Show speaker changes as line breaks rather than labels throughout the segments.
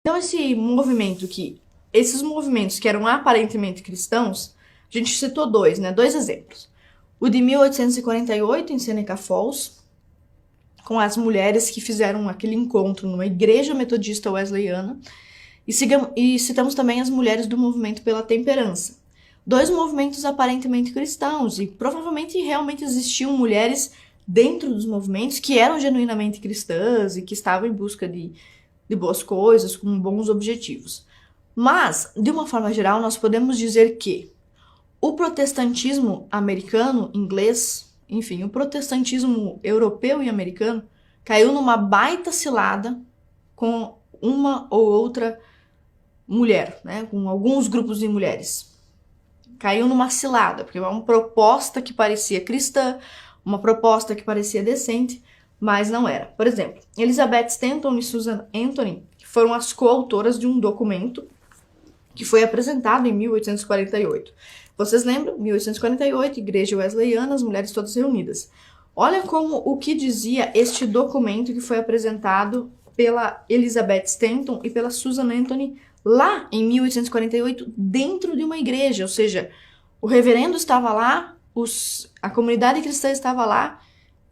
Então esses movimentos que eram aparentemente cristãos, a gente citou dois, né? Dois exemplos. O de 1848, em Seneca Falls, com as mulheres que fizeram aquele encontro numa igreja metodista wesleyana, e citamos também as mulheres do movimento pela temperança. Dois movimentos aparentemente cristãos, e provavelmente realmente existiam mulheres dentro dos movimentos que eram genuinamente cristãs e que estavam em busca de boas coisas, com bons objetivos. Mas, de uma forma geral, nós podemos dizer que o protestantismo americano, inglês, enfim, o protestantismo europeu e americano caiu numa baita cilada com uma ou outra mulher, né? Com alguns grupos de mulheres. Caiu numa cilada, porque é uma proposta que parecia cristã, uma proposta que parecia decente, mas não era. Por exemplo, Elizabeth Stanton e Susan Anthony foram as coautoras de um documento que foi apresentado em 1848. Vocês lembram? 1848, Igreja Wesleyana, as mulheres todas reunidas. Olha como o que dizia este documento que foi apresentado pela Elizabeth Stanton e pela Susan Anthony lá em 1848, dentro de uma igreja, ou seja, o reverendo estava lá, a comunidade cristã estava lá,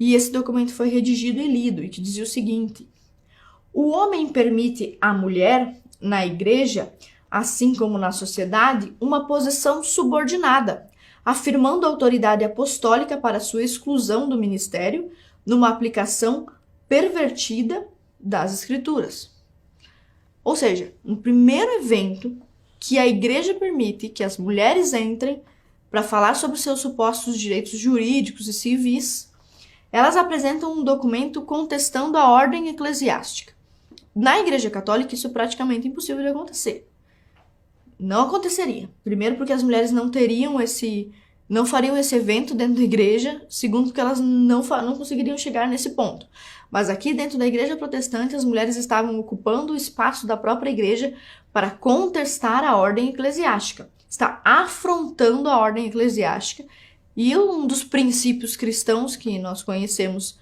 e esse documento foi redigido e lido, e que dizia o seguinte: o homem permite à mulher, na igreja, assim como na sociedade, uma posição subordinada, afirmando a autoridade apostólica para sua exclusão do ministério, numa aplicação pervertida das escrituras. Ou seja, no primeiro evento que a igreja permite que as mulheres entrem para falar sobre seus supostos direitos jurídicos e civis, elas apresentam um documento contestando a ordem eclesiástica. Na Igreja Católica, isso é praticamente impossível de acontecer. Não aconteceria. Primeiro, porque as mulheres não fariam esse evento dentro da igreja. Segundo, porque elas não conseguiriam chegar nesse ponto. Mas aqui dentro da igreja protestante, as mulheres estavam ocupando o espaço da própria igreja para contestar a ordem eclesiástica. Está afrontando a ordem eclesiástica. E um dos princípios cristãos que nós conhecemos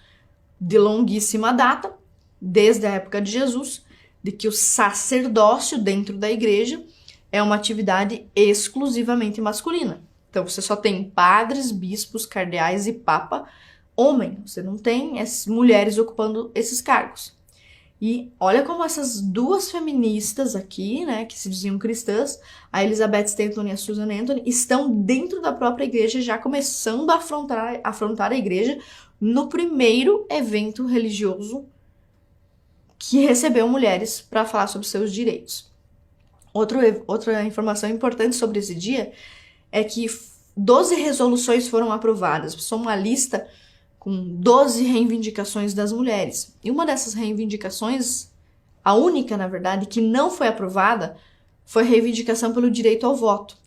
de longuíssima data, desde a época de Jesus, de que o sacerdócio dentro da igreja é uma atividade exclusivamente masculina. Então você só tem padres, bispos, cardeais e papa homem. Você não tem as mulheres ocupando esses cargos. E olha como essas duas feministas aqui, né, que se diziam cristãs, a Elizabeth Stanton e a Susan Anthony, estão dentro da própria igreja, já começando a afrontar a igreja no primeiro evento religioso que recebeu mulheres para falar sobre seus direitos. Outra informação importante sobre esse dia é que 12 resoluções foram aprovadas. São uma lista com 12 reivindicações das mulheres. E uma dessas reivindicações, a única, na verdade, que não foi aprovada, foi a reivindicação pelo direito ao voto.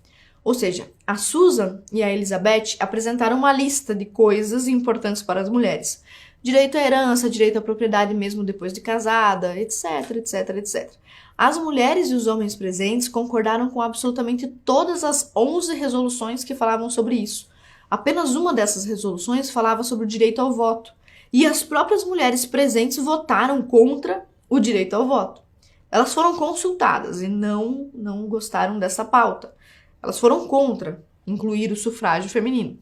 Ou seja, a Susan e a Elizabeth apresentaram uma lista de coisas importantes para as mulheres. Direito à herança, direito à propriedade mesmo depois de casada, etc, etc, etc. As mulheres e os homens presentes concordaram com absolutamente todas as 11 resoluções que falavam sobre isso. Apenas uma dessas resoluções falava sobre o direito ao voto. E as próprias mulheres presentes votaram contra o direito ao voto. Elas foram consultadas e não gostaram dessa pauta. Elas foram contra incluir o sufrágio feminino.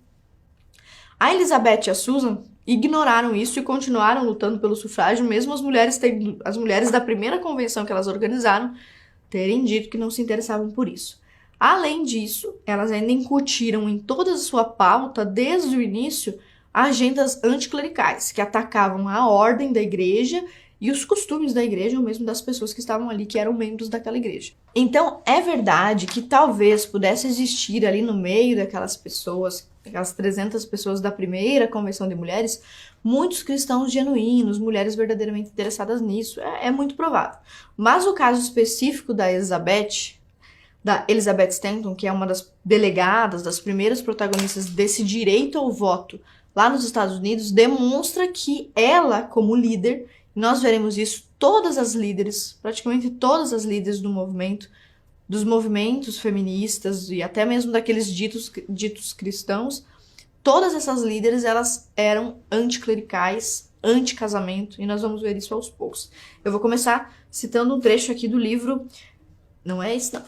A Elizabeth e a Susan ignoraram isso e continuaram lutando pelo sufrágio, mesmo as mulheres da primeira convenção que elas organizaram terem dito que não se interessavam por isso. Além disso, elas ainda incutiram em toda a sua pauta, desde o início, agendas anticlericais, que atacavam a ordem da igreja e os costumes da igreja, ou mesmo das pessoas que estavam ali, que eram membros daquela igreja. Então, é verdade que talvez pudesse existir ali no meio daquelas pessoas, aquelas 300 pessoas da primeira convenção de mulheres, muitos cristãos genuínos, mulheres verdadeiramente interessadas nisso. É muito provável. Mas o caso específico da Elizabeth Stanton, que é uma das delegadas, das primeiras protagonistas desse direito ao voto lá nos Estados Unidos, demonstra que ela, como líder, nós veremos isso, todas as líderes, praticamente todas as líderes do movimento, dos movimentos feministas e até mesmo daqueles ditos cristãos, todas essas líderes, elas eram anticlericais anti-casamento, e nós vamos ver isso aos poucos. Eu vou começar citando um trecho aqui do livro, não é isso não,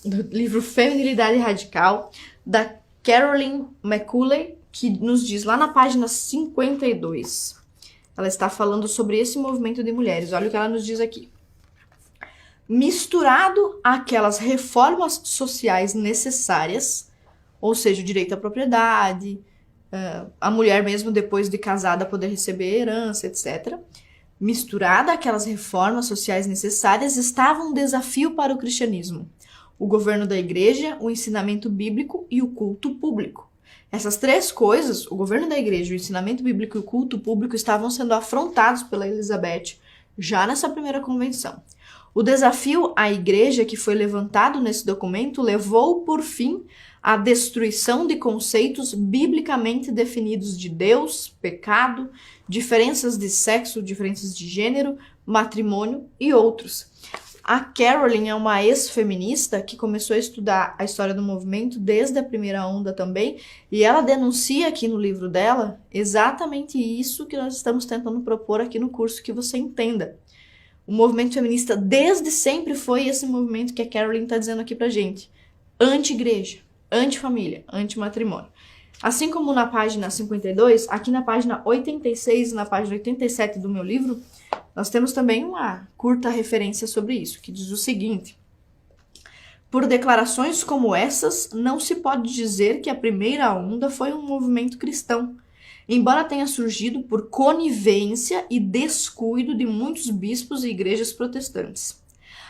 do livro Feminilidade Radical, da Caroline McCulley, que nos diz lá na página 52. Ela está falando sobre esse movimento de mulheres. Olha o que ela nos diz aqui. Misturado àquelas reformas sociais necessárias, ou seja, o direito à propriedade, a mulher mesmo depois de casada poder receber herança, etc. Misturada àquelas reformas sociais necessárias, estava um desafio para o cristianismo. O governo da igreja, o ensinamento bíblico e o culto público. Essas três coisas, o governo da igreja, o ensinamento bíblico e o culto público, estavam sendo afrontados pela Elizabeth já nessa primeira convenção. O desafio à igreja que foi levantado nesse documento levou, por fim, à destruição de conceitos biblicamente definidos de Deus, pecado, diferenças de sexo, diferenças de gênero, matrimônio e outros. A Caroline é uma ex-feminista que começou a estudar a história do movimento desde a primeira onda também, e ela denuncia aqui no livro dela exatamente isso que nós estamos tentando propor aqui no curso, que você entenda. O movimento feminista desde sempre foi esse movimento que a Caroline está dizendo aqui pra gente. Anti-igreja, anti-família, anti-matrimônio. Assim como na página 52, aqui na página 86 e na página 87 do meu livro, nós temos também uma curta referência sobre isso, que diz o seguinte: por declarações como essas, não se pode dizer que a primeira onda foi um movimento cristão, embora tenha surgido por conivência e descuido de muitos bispos e igrejas protestantes.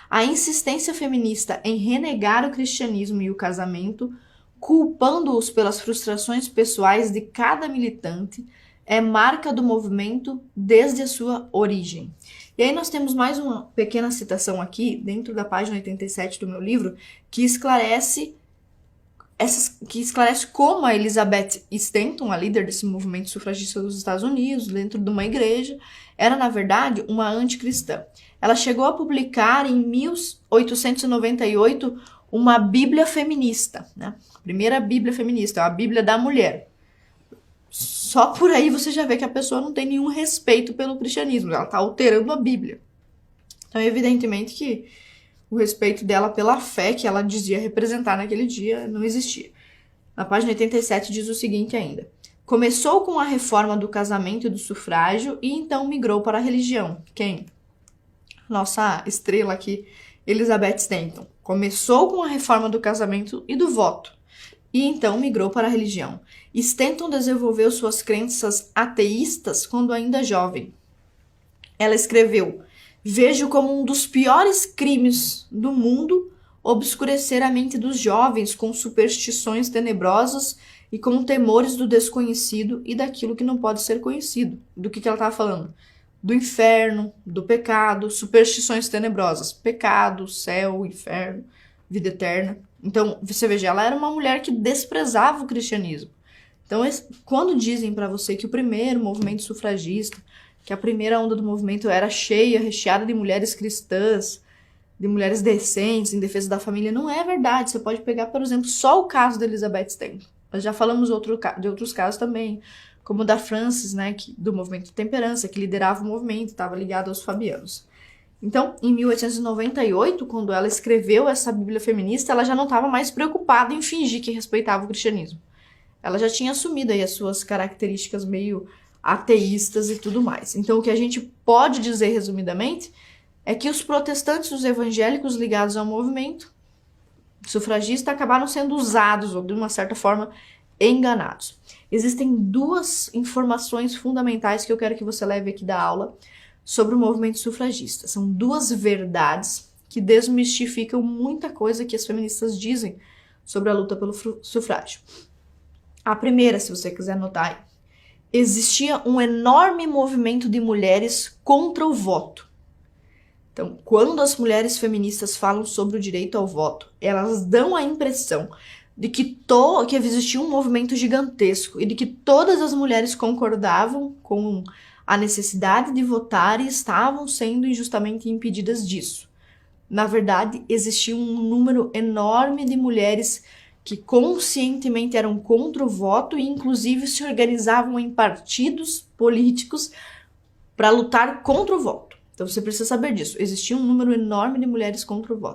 A insistência feminista em renegar o cristianismo e o casamento, culpando-os pelas frustrações pessoais de cada militante, é marca do movimento desde a sua origem. E aí nós temos mais uma pequena citação aqui, dentro da página 87 do meu livro, que esclarece como a Elizabeth Stanton, a líder desse movimento sufragista dos Estados Unidos, dentro de uma igreja, era, na verdade, uma anticristã. Ela chegou a publicar em 1898 uma Bíblia feminista, né? A primeira Bíblia feminista, a Bíblia da mulher. Só por aí você já vê que a pessoa não tem nenhum respeito pelo cristianismo, ela está alterando a Bíblia. Então, evidentemente que o respeito dela pela fé que ela dizia representar naquele dia não existia. Na página 87 diz o seguinte ainda: começou com a reforma do casamento e do sufrágio e então migrou para a religião. Quem? Nossa estrela aqui, Elizabeth Stanton. Começou com a reforma do casamento e do voto e então migrou para a religião. Stanton desenvolveu suas crenças ateístas quando ainda jovem. Ela escreveu: vejo como um dos piores crimes do mundo obscurecer a mente dos jovens com superstições tenebrosas e com temores do desconhecido e daquilo que não pode ser conhecido. Do que ela estava falando? Do inferno, do pecado, superstições tenebrosas. Pecado, céu, inferno, vida eterna. Então, você veja, ela era uma mulher que desprezava o cristianismo. Então, quando dizem para você que o primeiro movimento sufragista, que a primeira onda do movimento era cheia, recheada de mulheres cristãs, de mulheres decentes, em defesa da família, não é verdade. Você pode pegar, por exemplo, só o caso da Elizabeth Stanton. Nós já falamos de outros casos também, como o da Frances, né, do movimento de temperança, que liderava o movimento, estava ligado aos fabianos. Então, em 1898, quando ela escreveu essa Bíblia feminista, ela já não estava mais preocupada em fingir que respeitava o cristianismo. Ela já tinha assumido aí as suas características meio ateístas e tudo mais. Então, o que a gente pode dizer, resumidamente, é que os protestantes e os evangélicos ligados ao movimento sufragista acabaram sendo usados, ou de uma certa forma, enganados. Existem duas informações fundamentais que eu quero que você leve aqui da aula sobre o movimento sufragista. São duas verdades que desmistificam muita coisa que as feministas dizem sobre a luta pelo sufrágio. A primeira, se você quiser anotar aí, existia um enorme movimento de mulheres contra o voto. Então, quando as mulheres feministas falam sobre o direito ao voto, elas dão a impressão de que existia um movimento gigantesco e de que todas as mulheres concordavam com a necessidade de votar e estavam sendo injustamente impedidas disso. Na verdade, existia um número enorme de mulheres que conscientemente eram contra o voto e inclusive se organizavam em partidos políticos para lutar contra o voto. Então você precisa saber disso. Existia um número enorme de mulheres contra o voto.